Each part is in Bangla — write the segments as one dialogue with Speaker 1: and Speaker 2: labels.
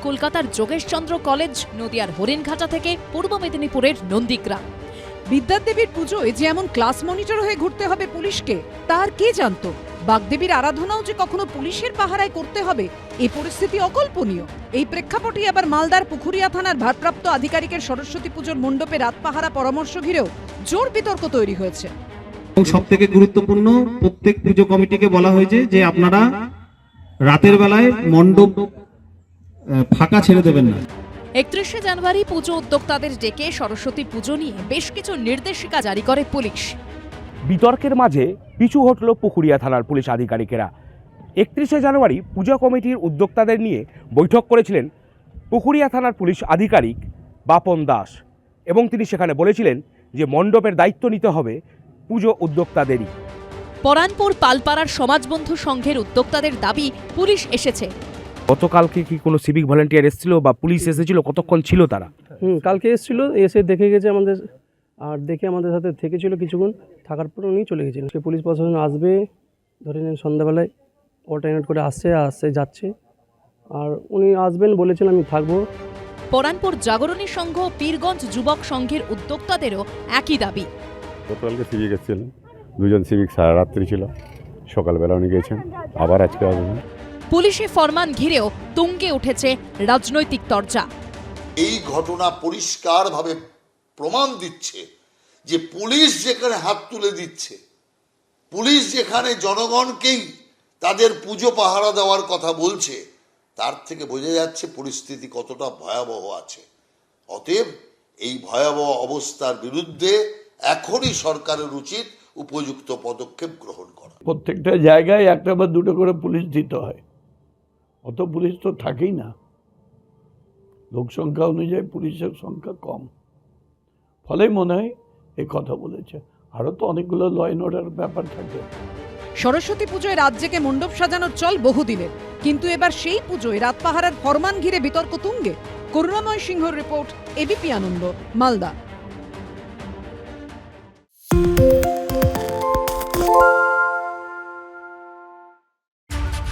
Speaker 1: কলকাতার যোগেশচন্দ্র কলেজ, নদিয়ার হরিণঘাটা থেকে পূর্ব মেদিনীপুরের নন্দীগ্রাম।
Speaker 2: বিদ্যাদেবীর পুজোয় যে এমন ক্লাস মনিটর হয়ে ঘুরতে হবে পুলিশকে, তার কে জানতো? বাগদেবীর আরাধনাও যে কখনো পুলিশের পাহারায় করতে হবে, এই পরিস্থিতি অকল্পনীয়। এই প্রেক্ষাপটে আবার মালদার পুখুরিয়া থানার ভারপ্রাপ্ত আধিকারিকের সরস্বতী পুজোর মণ্ডপে রাত পাহারা পরামর্শ ঘিরেও জোর বিতর্ক তৈরি হয়েছে।
Speaker 3: সব থেকে গুরুত্বপূর্ণ, প্রত্যেক পুজো কমিটিকে বলা হয়েছে যে আপনারা রাতের বেলায় মণ্ডপ ফাঁকা ছেড়ে দেবেন না।
Speaker 1: 31শে জানুয়ারি পুজো উদ্যোক্তাদের ডেকে সরস্বতী পুজো নিয়ে বেশ কিছু নির্দেশিকা জারি করে পুলিশ।
Speaker 4: বিতর্কের মাঝে পিছু হটল পুখুরিয়া থানার পুলিশ আধিকারিকেরা। 31শে জানুয়ারি পূজা কমিটির উদ্যোক্তাদের নিয়ে বৈঠক করেছিলেন পুখুরিয়া থানার পুলিশ আধিকারিক বাপন দাস, এবং তিনি সেখানে বলেছিলেন যে মণ্ডপের দায়িত্ব নিতে হবে পুজো উদ্যোক্তাদেরই।
Speaker 1: পরানপুর পালপাড়ার সমাজবন্ধু সংঘের উদ্যোক্তাদের দাবি পুলিশ এসেছে।
Speaker 4: গতকালকে কি কোনো সিভিক ভলেন্টিয়ার এসেছিল বা পুলিশ এসেছিল? কতক্ষণ ছিল তারা?
Speaker 5: কালকে এসেছিল, এসে দেখে গেছে আমাদের, আর দেখে আমাদের সাথে থেকেছিল কিছুক্ষণ, থাকার পর উনি চলে গেছিলেন। সে পুলিশ প্রশাসন আসবে, ধরে নেন সন্ধ্যাবেলায় অল্টারনেট করে আসছে যাচ্ছে, আর উনি আসবেন বলেছেন, আমি থাকবো।
Speaker 1: পরানপুর জাগরণী সংঘ, পীরগঞ্জ যুবক সংঘের উদ্যোক্তাদেরও একই দাবি।
Speaker 6: গতকালকে সিভিক এসেছিলেন, দুজন সিভিক সারা রাত্রি ছিল, সকালবেলা উনি গেছেন, আবার আজকে আসবেন।
Speaker 1: পুলিশি ফরমান ঘিরেও তুঙ্গে উঠেছে রাজনৈতিক তরজা।
Speaker 7: এই ঘটনা পরিষ্কারভাবে প্রমাণ দিচ্ছে যে পুলিশ যেখানে হাত তুলে দিচ্ছে, পুলিশ যেখানে জনগণকেই তাদের পুজো পাহারা দেওয়ার কথা বলছে, তার থেকে বোঝা যাচ্ছে পরিস্থিতি কতটা ভয়াবহ আছে। অতএব এই ভয়াবহ অবস্থার বিরুদ্ধে এখনই সরকারের উচিত উপযুক্ত পদক্ষেপ গ্রহণ করা।
Speaker 8: প্রত্যেকটা জায়গায় একটা বা দুটো করে পুলিশ দিতে হয়, অত পুলিশ তো থাকেই না। লোক সংখ্যা অনুযায়ী পুলিশের সংখ্যা কম, ফলে মনে হয় এই কথা বলেছে। আরও তো অনেকগুলো ল অ্যান্ড অর্ডার ব্যাপার থাকে।
Speaker 2: সরস্বতী পুজোয় রাত জেগে মণ্ডপ সাজানোর চল বহুদিনের, কিন্তু এবার সেই পুজোয় রাত পাহারার ফরমান ঘিরে বিতর্ক তুঙ্গে। করুণাময় সিংহর রিপোর্ট, এবিপি আনন্দ, মালদা।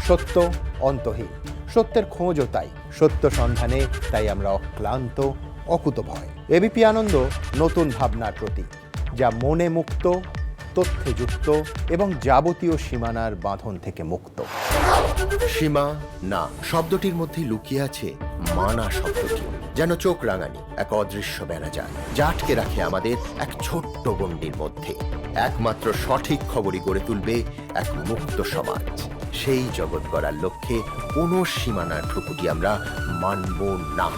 Speaker 9: সত্য অন্তহীন, সত্যের খোঁজও তাই, সত্য সন্ধানে তাই আমরা অক্লান্ত, অকুতভয়। এবিপি আনন্দ নতুন ভাবনার প্রতীক, যা মনে মুক্ত, তথ্যে যুক্ত এবং যাবতীয় সীমানার বাঁধন থেকে মুক্ত। সীমা না শব্দটির মধ্যে লুকিয়ে আছে মানা শব্দটি, যেন চোখ রাঙানি এক অদৃশ্য বেড়াজাল, যা আটকে রাখে আমাদের এক ছোট্ট গণ্ডির মধ্যে। একমাত্র সঠিক খবরই গড়ে তুলবে এক মুক্ত সমাজ। সেই জগৎ গড়ার লক্ষ্যে কোনো সীমানার ঠুকুটি আমরা মানব না।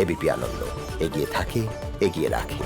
Speaker 9: এবিপি আনন্দ এগিয়ে থাকে, এগিয়ে রাখে।